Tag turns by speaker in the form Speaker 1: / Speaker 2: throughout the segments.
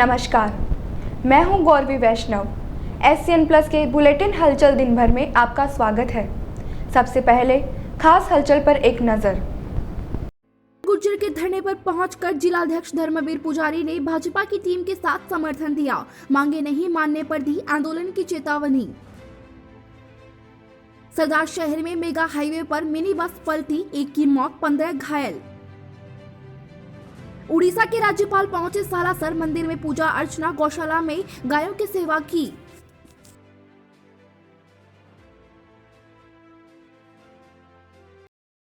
Speaker 1: नमस्कार, मैं हूं गौरवी वैष्णव। SCN प्लस के बुलेटिन हलचल दिन भर में आपका स्वागत है। सबसे पहले खास हलचल पर एक नजर।
Speaker 2: गुर्जर के धरने पर पहुंचकर जिलाध्यक्ष धर्मवीर पुजारी ने भाजपा की टीम के साथ समर्थन दिया। मांगे नहीं मानने पर दी आंदोलन की चेतावनी। सरदार शहर में मेगा हाईवे पर मिनी बस पलटी, 1 की मौत, 15 घायल। उड़ीसा के राज्यपाल पहुंचे सालासर, मंदिर में पूजा अर्चना, गौशाला में गायों की सेवा की।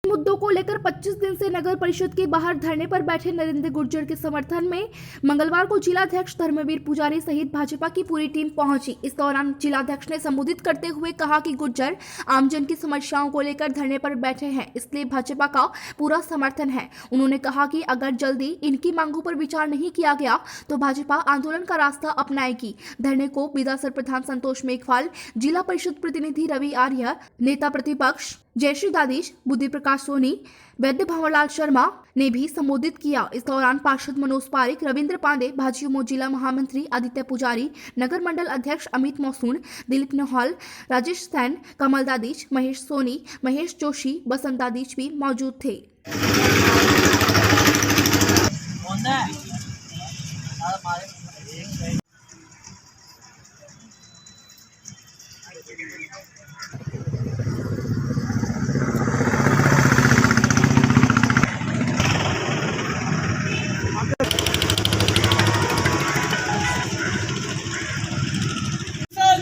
Speaker 2: मुद्दों को लेकर 25 दिन से नगर परिषद के बाहर धरने पर बैठे नरेंद्र गुर्जर के समर्थन में मंगलवार को जिलाध्यक्ष धर्मवीर पुजारी सहित भाजपा की पूरी टीम पहुंची। इस दौरान जिलाध्यक्ष ने संबोधित करते हुए कहा कि गुर्जर आमजन की समस्याओं को लेकर धरने पर बैठे हैं, इसलिए भाजपा का पूरा समर्थन है। उन्होंने कहा कि अगर जल्दी इनकी मांगों पर विचार नहीं किया गया तो भाजपा आंदोलन का रास्ता अपनाएगी। धरने को बिदासर प्रधान संतोष मेघवाल, जिला परिषद प्रतिनिधि रवि आर्य, नेता प्रतिपक्ष जयश्री दादीश, बुद्धि प्रकाश सोनी, वैद्य भंवरलाल शर्मा ने भी संबोधित किया। इस दौरान पार्षद मनोज पारिक, रविंद्र पांडे, भाजयुमो जिला महामंत्री आदित्य पुजारी, नगर मंडल अध्यक्ष अमित मौसून, दिलीप नौहल, राजेश सैन, कमल दादीश, महेश सोनी, महेश जोशी, बसंत दादीश भी मौजूद थे।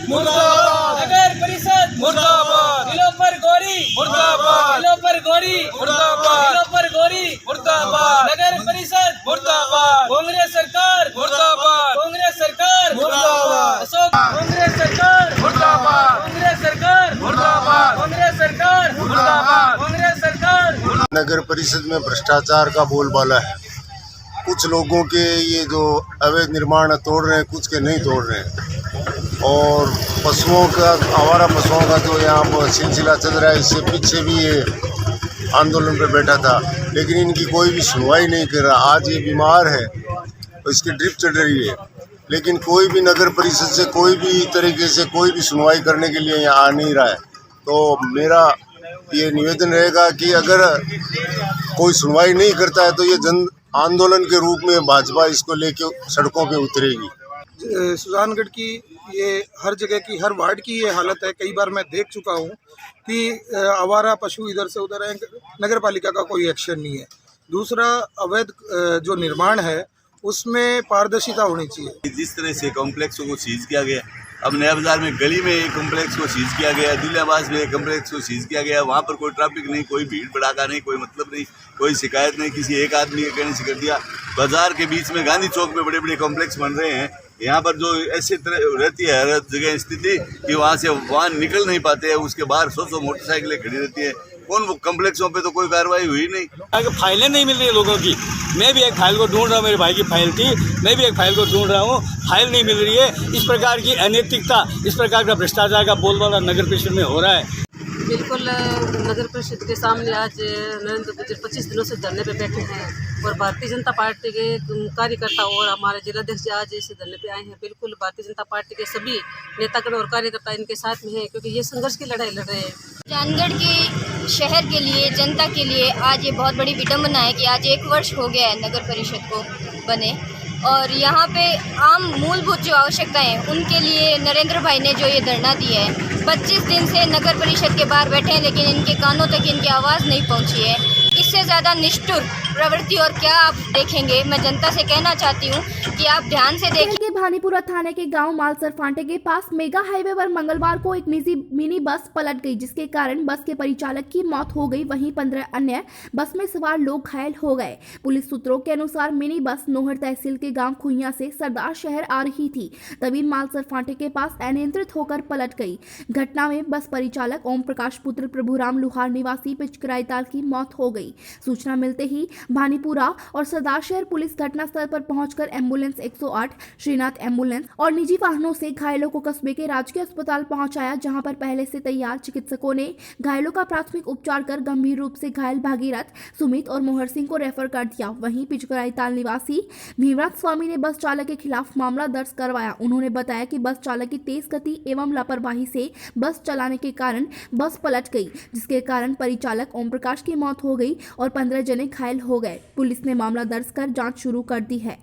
Speaker 3: मुर्दाबाद नगर परिषद मुर्दाबाद, दिलों पर गोरी मुर्दाबाद, दिलों पर गोरी मुर्दाबाद, दिलों पर गोरी मुर्दाबाद, नगर परिषद मुर्दाबाद, कांग्रेस सरकार मुर्दाबाद, कांग्रेस सरकार मुर्दाबाद, अशोक कांग्रेस सरकार मुर्दाबाद, कांग्रेस सरकार मुर्दाबाद, कांग्रेस सरकार मुर्दाबाद, कांग्रेस सरकार।
Speaker 4: नगर परिषद में भ्रष्टाचार का बोलबाला है। कुछ लोगों के ये जो अवैध निर्माण तोड़ रहे हैं, कुछ के नहीं तोड़ रहे हैं। और पशुओं का, आवारा पशुओं का जो यहाँ पर सिलसिला चल रहा है, इससे पीछे भी ये आंदोलन पे बैठा था, लेकिन इनकी कोई भी सुनवाई नहीं कर रहा। आज ये बीमार है तो इसकी ड्रिप चढ़ रही है, लेकिन कोई भी नगर परिषद से कोई भी तरीके से कोई भी सुनवाई करने के लिए यहाँ आ नहीं रहा है। तो मेरा ये निवेदन रहेगा कि अगर कोई सुनवाई नहीं करता है तो ये जन आंदोलन के रूप में भाजपा इसको लेके सड़कों पे उतरेगी।
Speaker 5: सुजानगढ़ की ये हर जगह की, हर वार्ड की ये हालत है। कई बार मैं देख चुका हूँ कि आवारा पशु इधर से उधर है, नगर पालिका का कोई एक्शन नहीं है। दूसरा, अवैध जो निर्माण है उसमें पारदर्शिता होनी चाहिए।
Speaker 6: जिस तरह से कॉम्प्लेक्सों को सीज किया गया, अब नया बाजार में गली में एक कॉम्प्लेक्स को सीज किया गया, दुलियाबाज में एक कॉम्प्लेक्स को सीज किया गया। वहाँ पर कोई ट्रैफिक नहीं, कोई भीड़ भड़ाका नहीं, कोई मतलब नहीं, कोई शिकायत नहीं, किसी एक आदमी के कहने से कर दिया। बाजार के बीच में गांधी चौक में बड़े बड़े कॉम्प्लेक्स बन रहे हैं। यहाँ पर जो ऐसी तरह रहती है हर जगह स्थिति कि वहाँ से वाहन निकल नहीं पाते हैं, उसके बाहर 100 मोटरसाइकिलें खड़ी रहती है। कौन कॉम्प्लेक्सों पे तो कोई कार्रवाई हुई नहीं।
Speaker 3: फाइलें नहीं मिल रही है लोगों की। मैं भी एक फाइल को ढूंढ रहा हूँ, मेरे भाई की फाइल थी, मैं भी एक फाइल को ढूंढ रहा हूँ, फाइल नहीं मिल रही है। इस प्रकार की अनैतिकता, इस प्रकार का भ्रष्टाचार का बोलबाला नगर परिषद में हो रहा है।
Speaker 7: बिल्कुल नगर परिषद के सामने आज नरेंद्र गुर्जर 25 दिनों से धरने पे बैठे हैं और भारतीय जनता पार्टी के कार्यकर्ता और हमारे जिलाध्यक्ष आज इस धरने पे आए हैं। बिल्कुल भारतीय जनता पार्टी के सभी नेतागण और कार्यकर्ता इनके साथ में हैं, क्योंकि ये संघर्ष की लड़ाई लड़ रहे हैं।
Speaker 8: सुजानगढ़ के शहर के लिए, जनता के लिए आज ये बहुत बड़ी विडम्बना है कि आज 1 वर्ष हो गया है नगर परिषद को बने, और यहाँ पे आम मूलभूत जो आवश्यकताएं हैं उनके लिए नरेंद्र भाई ने जो ये धरना दिया है। 25 दिन से नगर परिषद के बाहर बैठे हैं, लेकिन इनके कानों तक इनकी आवाज़ नहीं पहुँची है। इससे ज़्यादा निष्ठुर प्रवृत्ति और क्या आप देखेंगे? मैं जनता से कहना चाहती हूँ कि आप ध्यान से देखिए।
Speaker 2: भानीपुरा थाने के गांव मालसर फांटे के पास मेगा हाईवे पर मंगलवार को एक निजी मिनी बस पलट गई, जिसके कारण बस के परिचालक की मौत हो गई। वहीं 15 अन्य बस में सवार लोग घायल हो गए। पुलिस सूत्रों के अनुसार मिनी बस नोहर तहसील के गांव खुइया से सरदार शहर आ रही थी, तभी मालसर फांटे के पास अनियंत्रित होकर पलट गई। घटना में बस परिचालक ओम प्रकाश पुत्र प्रभुराम लुहार निवासी पिचकराईताल की मौत हो गई। सूचना मिलते ही भानीपुरा और सरदार शहर पुलिस घटनास्थल पर पहुंचकर एम्बुलेंस 108, श्रीनगर तैनात एम्बुलेंस और निजी वाहनों से घायलों को कस्बे के राजकीय अस्पताल पहुंचाया, जहां पर पहले से तैयार चिकित्सकों ने घायलों का प्राथमिक उपचार कर गंभीर रूप से घायल भागीरथ, सुमित और मोहर सिंह को रेफर कर दिया। वहीं पिचकराई ताल निवासी भीमराज स्वामी ने बस चालक के खिलाफ मामला दर्ज करवाया। उन्होंने बताया कि बस चालक की तेज गति एवं लापरवाही से बस चलाने के कारण बस पलट गई, जिसके कारण परिचालक ओम प्रकाश की मौत हो गई और 15 जने घायल हो गए। पुलिस ने मामला दर्ज कर जांच शुरू कर दी है।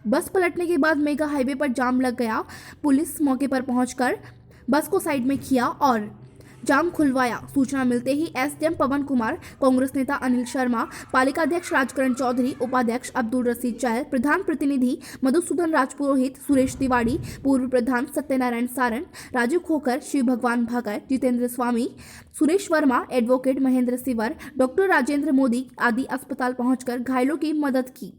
Speaker 2: बस पलटने के बाद मेगा हाईवे पर जाम लग गया। पुलिस मौके पर पहुंचकर बस को साइड में किया और जाम खुलवाया। सूचना मिलते ही एसडीएम पवन कुमार, कांग्रेस नेता अनिल शर्मा, पालिका अध्यक्ष राजकरण चौधरी, उपाध्यक्ष अब्दुल रशीद चहल, प्रधान प्रतिनिधि मधुसूदन राजपुरोहित, सुरेश तिवारी, पूर्व प्रधान सत्यनारायण सारण, राजू खोकर, शिव भगवान भागर, जितेंद्र स्वामी, सुरेश वर्मा, एडवोकेट महेंद्र सिवर, डॉक्टर राजेंद्र मोदी आदि अस्पताल पहुंचकर घायलों की मदद की।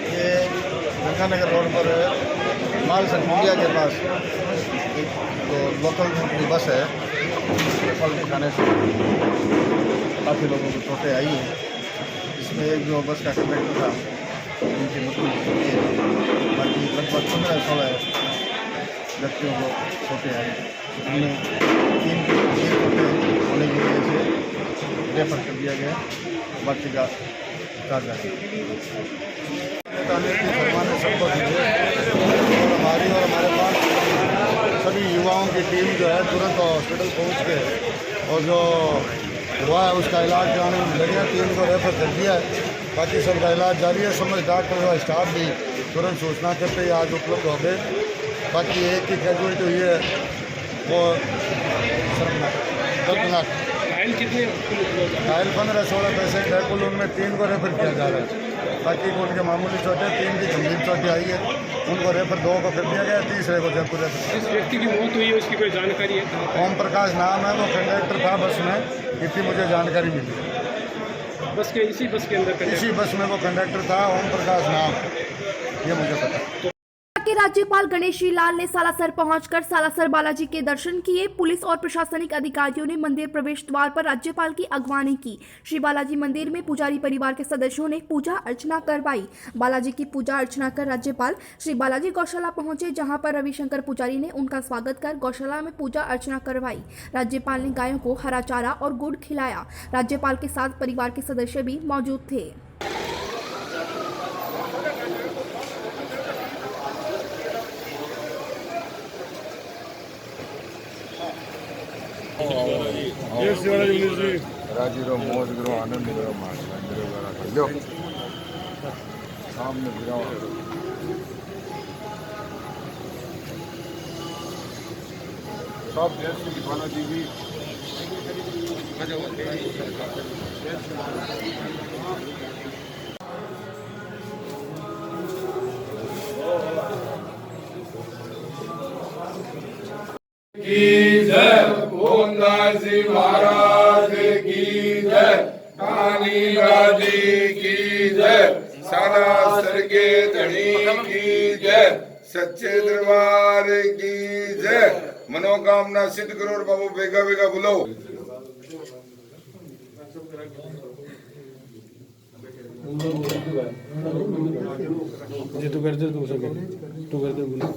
Speaker 9: ये गंगानगर रोड पर माल संघ इंडिया के पास एक जो लोकल की बस है, फल खाने से काफ़ी लोगों को चोटें आई हैं। इसमें एक जो बस का कंडक्टर था उनकी मृत्यु हो चुकी है। बाकी लगभग 15-16 व्यक्तियों को चोटें आई, उनमें 3 चोटें होने की वजह से रेफर कर दिया गया। बाकी का कार्य सबको और हमारी और हमारे पास सभी युवाओं की टीम जो है तुरंत हॉस्पिटल पहुंच के और जो हुआ है उसका इलाज कराने में लगे। 3 को रेफर कर दिया है, बाकी सबका इलाज जारी है। समझ डॉक्टर और स्टाफ भी तुरंत सूचना करते ही आज उपलब्ध हो गए। बाकी एक की कैजुअलिटी हुई है वो दर्दनाक। घायल 15-16 पेशेंट है, कुल उनमें 3 को रेफर किया जा रहा है। बाकी को उनके मामूली चोटें, 3 की गंभीर चोटें आई है, उनको रेफर 2 को कर दिया गया, तीसरे को जयपुर रेफर।
Speaker 10: जिस व्यक्ति की मौत हुई है उसकी कोई जानकारी है?
Speaker 9: ओम प्रकाश नाम है, वो कंडक्टर था बस में, इतनी मुझे जानकारी मिली।
Speaker 10: बस के इसी बस के अंदर
Speaker 9: इसी बस में वो कंडक्टर था, ओम प्रकाश नाम, ये मुझे पता।
Speaker 2: के राज्यपाल गणेशी लाल ने सालासर पहुंचकर सालासर बालाजी के दर्शन किए। पुलिस और प्रशासनिक अधिकारियों ने मंदिर प्रवेश द्वार पर राज्यपाल की अगवानी की। श्री बालाजी मंदिर में पुजारी परिवार के सदस्यों ने पूजा अर्चना करवाई। बालाजी की पूजा अर्चना कर राज्यपाल श्री बालाजी गौशाला पहुंचे, जहां पर रविशंकर पुजारी ने उनका स्वागत कर गौशाला में पूजा अर्चना करवाई। राज्यपाल ने गायों को हरा चारा और गुड़ खिलाया। राज्यपाल के साथ परिवार के सदस्य भी मौजूद थे।
Speaker 9: राजीरो मौज करो, आनंद करो, लो सामने गिराओ। सब जैसी दीवाना जी भी
Speaker 11: की जय, मोहनदास जी महाराज की जय, कालीला जी की जय, सालासर के धनी की जय, सच्चे दरबार की जय। मनोकामना सिद्ध करो बाबू, बेगा बेगा बोलो।
Speaker 10: जी तू कर दे, तू कर दे बोलो।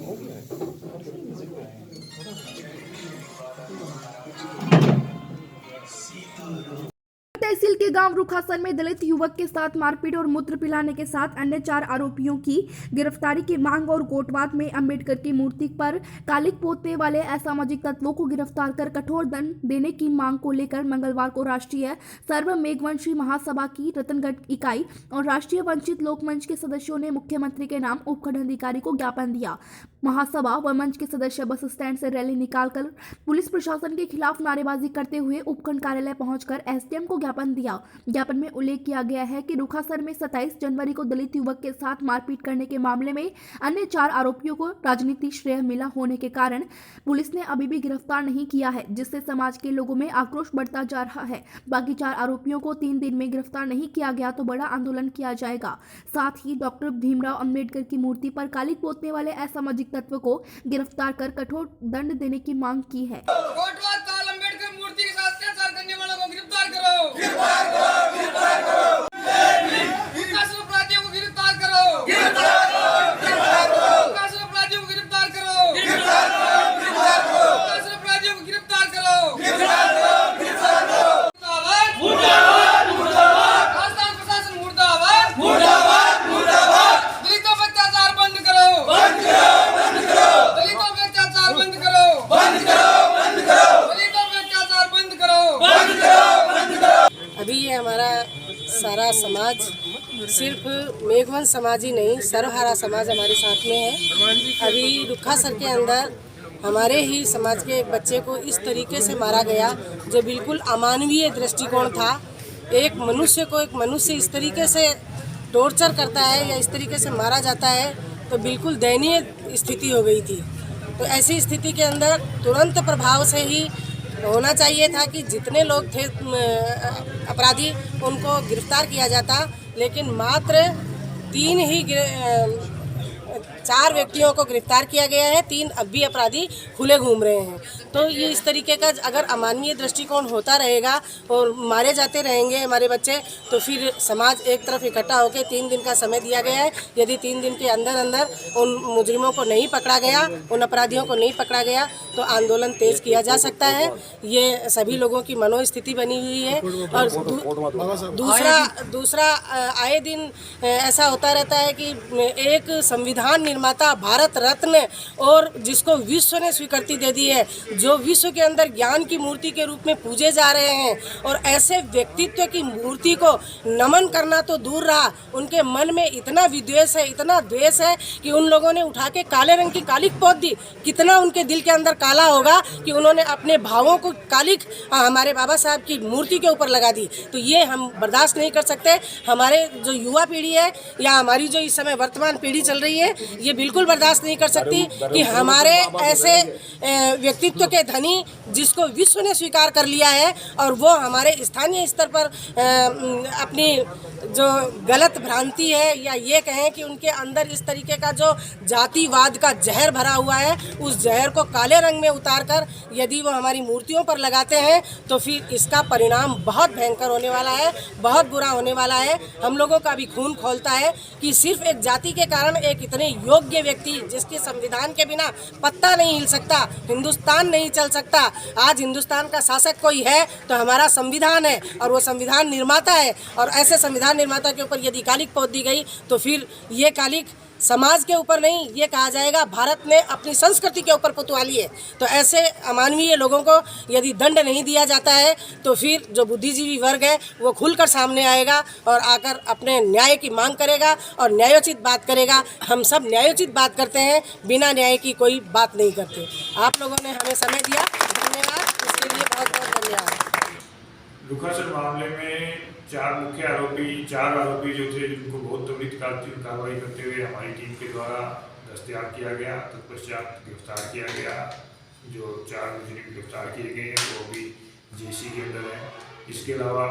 Speaker 2: तहसील के के गांव रुखासर में दलित युवक के साथ मारपीट और मूत्र पिलाने के साथ अन्य 4 आरोपियों की गिरफ्तारी की मांग और कोटवाद में अंबेडकर की मूर्ति पर कालिक पोतने वाले असामाजिक तत्वों को गिरफ्तार कर कठोर दंड देने की मांग को लेकर मंगलवार को राष्ट्रीय सर्व मेघवंशी महासभा की रतनगढ़ इकाई और राष्ट्रीय वंचित लोकमंच के सदस्यों ने मुख्यमंत्री के नाम उपखंड अधिकारी को ज्ञापन दिया। महासभा व मंच के सदस्य बस स्टैंड से रैली निकालकर पुलिस प्रशासन के खिलाफ नारेबाजी करते हुए उपखंड कार्यालय पहुंचकर एसडीएम को ज्ञापन दिया। ज्ञापन में उल्लेख किया गया है कि रुखासर में 27 जनवरी को दलित युवक के साथ मारपीट करने के मामले में अन्य 4 आरोपियों को राजनीतिक श्रेय मिला होने के कारण पुलिस ने अभी भी गिरफ्तार नहीं किया है, जिससे समाज के लोगों में आक्रोश बढ़ता जा रहा है। बाकी 4 आरोपियों को 3 दिन में गिरफ्तार नहीं किया गया तो बड़ा आंदोलन किया जाएगा। साथ ही डॉक्टर भीमराव अंबेडकर की मूर्ति पर कालिक पोतने वाले असामाजिक तत्व को गिरफ्तार कर कठोर दंड देने की मांग की है।
Speaker 3: कोटवाद काल अंबेडकर मूर्ति के साथ अत्याचार करने वालों को गिरफ्तार करो, गिरफ्तार करो, गिरफ्तार करो। विकास अपराधियों को गिरफ्तार करो, गिरफ्तार करो, गिरफ्तार करो। विकास अपराधियों को गिरफ्तार करो, गिरफ्तार करो, गिरफ्तार करो। विकास अपराधियों को गिरफ्तार करो, गिरफ्तार करो, गिरफ्तार करो। मुर्दाबाद, मुर्दाबाद। राजस्थान प्रशासन मुर्दाबाद, मुर्दाबाद, मुर्दाबाद। दलितों पर अत्याचार बंद करो, बंद करो, बंद करो। दलितों पर अत्याचार बंद करो, बंद करो, बंद करो। दलितों पर अत्याचार बंद करो, बंद करो, बंद करो।
Speaker 7: अभी ये हमारा सारा समाज, सिर्फ मेघवंश समाज ही नहीं, सर्वहारा समाज हमारे साथ में है। अभी रुखासर के अंदर हमारे ही समाज के एक बच्चे को इस तरीके से मारा गया जो बिल्कुल अमानवीय दृष्टिकोण था। एक मनुष्य को एक मनुष्य इस तरीके से टॉर्चर करता है या इस तरीके से मारा जाता है तो बिल्कुल दयनीय स्थिति हो गई थी। तो ऐसी स्थिति के अंदर तुरंत प्रभाव से ही होना चाहिए था कि जितने लोग थे अपराधी उनको गिरफ्तार किया जाता, लेकिन मात्र 4 व्यक्तियों को गिरफ्तार किया गया है। 3 अब भी अपराधी खुले घूम रहे हैं। तो ये इस तरीके का अगर अमानवीय दृष्टिकोण होता रहेगा और मारे जाते रहेंगे हमारे बच्चे, तो फिर समाज एक तरफ इकट्ठा होकर 3 दिन का समय दिया गया है। यदि 3 दिन के अंदर अंदर उन मुजरिमों को नहीं पकड़ा गया, उन अपराधियों को नहीं पकड़ा गया, तो आंदोलन तेज किया जा सकता है। ये सभी लोगों की मनोस्थिति बनी हुई है। और दूसरा आए दिन ऐसा होता रहता है कि एक संविधान निर्माता, भारत रत्न, और जिसको विश्व ने स्वीकृति दे दी है, जो विश्व के अंदर ज्ञान की मूर्ति के रूप में पूजे जा रहे हैं, और ऐसे व्यक्तित्व की मूर्ति को नमन करना तो दूर रहा, उनके मन में इतना विद्वेष है, इतना द्वेष है कि उन लोगों ने उठा के काले रंग की कालिक पोत दी। कितना उनके दिल के अंदर काला होगा कि उन्होंने अपने भावों को कालिक हमारे बाबा साहब की मूर्ति के ऊपर लगा दी। तो ये हम बर्दाश्त नहीं कर सकते। हमारे जो युवा पीढ़ी है या हमारी जो इस समय वर्तमान पीढ़ी चल रही है, ये बिल्कुल बर्दाश्त नहीं कर सकती कि हमारे ऐसे व्यक्तित्व के धनी, जिसको विश्व ने स्वीकार कर लिया है, और वो हमारे स्थानीय स्तर पर अपनी जो गलत भ्रांति है या ये कहें कि उनके अंदर इस तरीके का जो जातिवाद का जहर भरा हुआ है, उस जहर को काले रंग में उतार कर यदि वो हमारी मूर्तियों पर लगाते हैं तो फिर इसका परिणाम बहुत भयंकर होने वाला है, बहुत बुरा होने वाला है। हम लोगों का भी खून खौलता है कि सिर्फ एक जाति के कारण एक इतने योग्य व्यक्ति, जिसके संविधान के बिना पत्ता नहीं हिल सकता, हिंदुस्तान नहीं चल सकता। आज हिंदुस्तान का शासक कोई है तो हमारा संविधान है, और वो संविधान निर्माता है। और ऐसे संविधान निर्माता के ऊपर यदि कालिक पोत दी गई तो फिर ये कालिक समाज के ऊपर नहीं, ये कहा जाएगा भारत ने अपनी संस्कृति के ऊपर पुतवा ली है। तो ऐसे अमानवीय लोगों को यदि दंड नहीं दिया जाता है तो फिर जो बुद्धिजीवी वर्ग है वो खुलकर सामने आएगा और आकर अपने न्याय की मांग करेगा और न्यायोचित बात करेगा। हम सब न्यायोचित बात करते हैं, बिना न्याय की कोई बात नहीं करते। आप लोगों ने हमें समय दिया, धन्यवाद, इसके लिए बहुत बहुत धन्यवाद।
Speaker 10: रुखासर मामले में 4 मुख्य आरोपी, 4 आरोपी जो थे, जिनको बहुत त्वरित कार्रवाई करते हुए हमारी टीम के द्वारा दस्तयाब किया गया, तत्पश्चात गिरफ्तार किया गया। जो 4 मुजरिम गिरफ्तार किए गए हैं वो अभी जेसी के अंदर है। इसके अलावा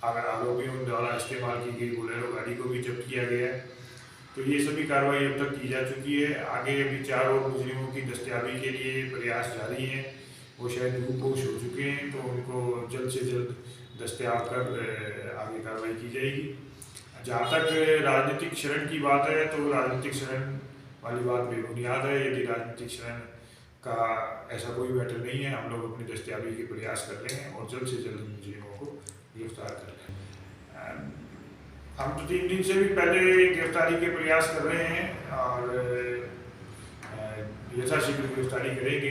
Speaker 10: आरोपियों द्वारा इस्तेमाल की गई बोलेरो गाड़ी को भी जब्त किया गया है। तो ये सभी कार्रवाई अब तक की जा चुकी है। आगे अभी 4 और मुजरिमों की दस्तयाबी के लिए प्रयास जारी है। वो शायद रूपोश हो चुके हैं, तो उनको जल्द से जल्द दस्तयाब कर आगे कार्रवाई की जाएगी। जहाँ तक राजनीतिक शरण की बात है तो राजनीतिक शरण वाली बात बेबुनियाद है। यदि राजनीतिक शरण का ऐसा कोई मैटर नहीं है, हम लोग अपनी दस्तयाबी के प्रयास कर रहे हैं और जल्द से जल्द मुजरिमों को गिरफ्तार कर रहे हैं। हम तो 3 दिन से भी पहले गिरफ्तारी के प्रयास कर रहे हैं और यथाशीघ्र गिरफ्तारी करेंगे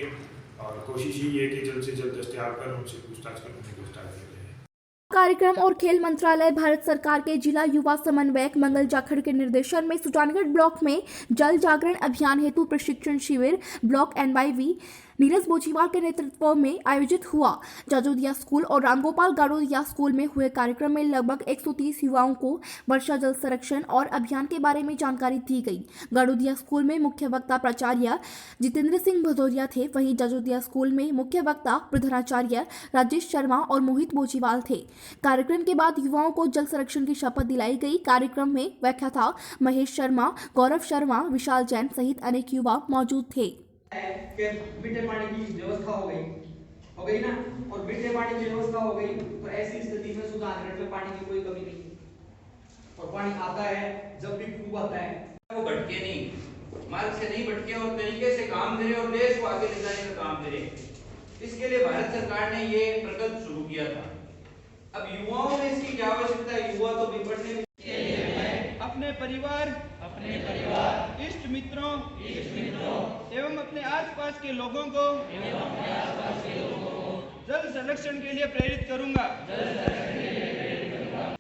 Speaker 10: और कोशिश ही है कि जल्द से जल्द दस्तयाब कर उनसे पूछताछ कर उन्हें गिरफ्तार किया जाए।
Speaker 2: कार्यक्रम और खेल मंत्रालय भारत सरकार के जिला युवा समन्वयक मंगल जाखड़ के निर्देशन में सुजानगढ़ ब्लॉक में जल जागरण अभियान हेतु प्रशिक्षण शिविर ब्लॉक NYV नीरज बोचीवाल के नेतृत्व में आयोजित हुआ। जाजोदिया स्कूल और रामगोपाल गाड़ोदिया स्कूल में हुए कार्यक्रम में लगभग 130 युवाओं को वर्षा जल संरक्षण और अभियान के बारे में जानकारी दी गई। गाड़ोदिया स्कूल में मुख्य वक्ता प्राचार्य जितेंद्र सिंह भदौरिया थे, वहीं जाजोदिया स्कूल में मुख्य वक्ता प्रधानाचार्य राजेश शर्मा और मोहित बोचीवाल थे। कार्यक्रम के बाद युवाओं को जल संरक्षण की शपथ दिलाई गई। कार्यक्रम में व्याख्याता महेश शर्मा, गौरव शर्मा, विशाल जैन सहित अनेक युवा मौजूद थे।
Speaker 3: मीठे पानी की व्यवस्था हो गई ना, और मीठे पानी की व्यवस्था हो गई तो ऐसी स्थिति में सुजानगढ़ में पानी की कोई कमी नहीं है और पानी आता है जब भी खूब आता है।
Speaker 12: वो भटके नहीं, मार्ग से नहीं भटके और तरीके से काम करे और देश को आगे ले जाने का काम करे। इसके लिए भारत सरकार ने ये प्रकल्प शुरू किया था। अब युवाओं में इसकी क्या आवश्यकता है? युवा तो निपटने
Speaker 3: अपने परिवार, इष्ट मित्रों एवं अपने आसपास के लोगों को जल संरक्षण के लिए प्रेरित करूंगा।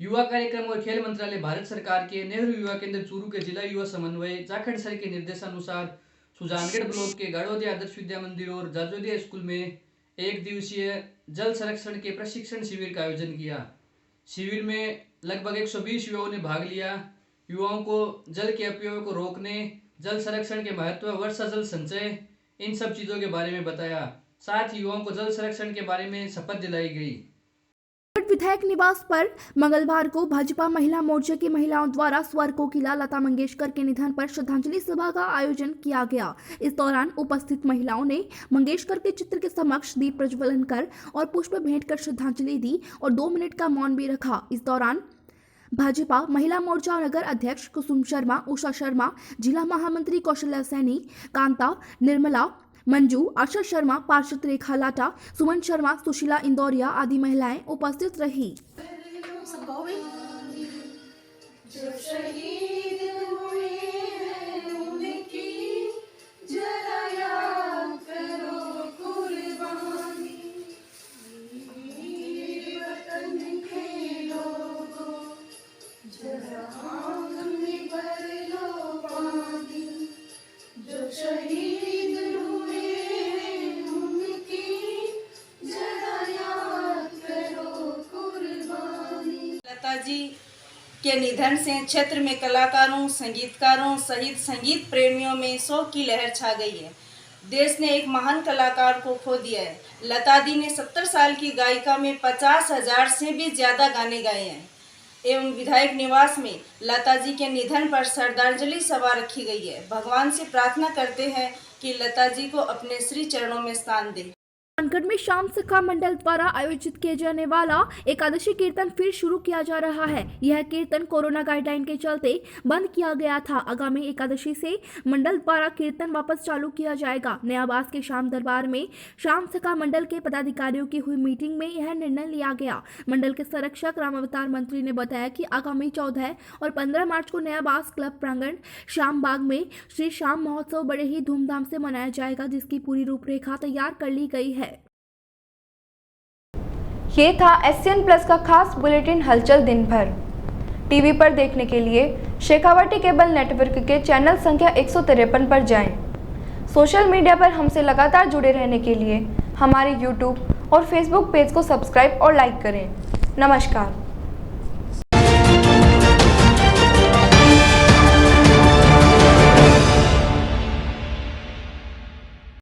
Speaker 13: युवा कार्यक्रम और खेल मंत्रालय भारत सरकार के नेहरू युवा केंद्र चूरू के जिला युवा समन्वय जाखड़ सर के निर्देशानुसार सुजानगढ़ ब्लॉक के गाड़ोदिया आदर्श विद्या मंदिर और जाजोदिया स्कूल में 1 दिवसीय जल संरक्षण के प्रशिक्षण शिविर का आयोजन किया। शिविर में लगभग 120 युवाओं ने भाग लिया। युवाओं को जल के अपव्यय को रोकने, जल संरक्षण के महत्व, वर्षा जल संचय, इन सब चीजों के बारे में बताया। साथ ही युवाओं को जल संरक्षण के बारे में शपथ दिलाई गई।
Speaker 2: विधायक निवास पर मंगलवार को भाजपा महिला मोर्चा की महिलाओं द्वारा स्वर कोकिला लता मंगेशकर के निधन पर श्रद्धांजलि सभा का आयोजन किया गया। इस दौरान उपस्थित महिलाओं ने मंगेशकर के चित्र के समक्ष दीप प्रज्वलन कर और पुष्प भेंट कर श्रद्धांजलि दी और 2 मिनट का मौन भी रखा। इस दौरान भाजपा महिला मोर्चा नगर अध्यक्ष कुसुम शर्मा, उषा शर्मा, जिला महामंत्री कौशल्या सैनी, कांता, निर्मला, मंजू, आशा शर्मा, पार्षद रेखा लाटा, सुमन शर्मा, सुशीला इंदौरिया आदि महिलाएं उपस्थित रही।
Speaker 14: लता जी के निधन से क्षेत्र में कलाकारों, संगीतकारों सहित संगीत प्रेमियों में शोक की लहर छा गई है। देश ने एक महान कलाकार को खो दिया है। लता दी ने 70 साल की गायिका में 50,000 से भी ज्यादा गाने गाए हैं एवं विधायक निवास में लता जी के निधन पर श्रद्धांजलि सभा रखी गई है। भगवान से प्रार्थना करते हैं कि लता जी को अपने श्री चरणों में स्थान दे।
Speaker 2: सोनगढ़ में श्याम सखा मंडल द्वारा आयोजित किए जाने वाला एकादशी कीर्तन फिर शुरू किया जा रहा है। यह कीर्तन कोरोना गाइडलाइन के चलते बंद किया गया था। आगामी एकादशी से मंडल द्वारा कीर्तन वापस चालू किया जाएगा। नयाबास के श्याम दरबार में श्याम सखा मंडल के पदाधिकारियों की हुई मीटिंग में यह निर्णय लिया गया। मंडल के संरक्षक राम अवतार मंत्री ने बताया कि आगामी 14 और 15 मार्च को नयाबास क्लब प्रांगण श्याम बाग में श्री श्याम महोत्सव बड़े ही धूमधाम से मनाया जाएगा, जिसकी पूरी रूपरेखा तैयार कर ली गई है।
Speaker 1: ये था SCN प्लस का खास बुलेटिन हलचल दिन भर। टीवी पर देखने के लिए शेखावाटी केबल नेटवर्क के चैनल संख्या 153 पर जाएं। सोशल मीडिया पर हमसे लगातार जुड़े रहने के लिए हमारे YouTube और Facebook पेज को सब्सक्राइब और लाइक करें। नमस्कार।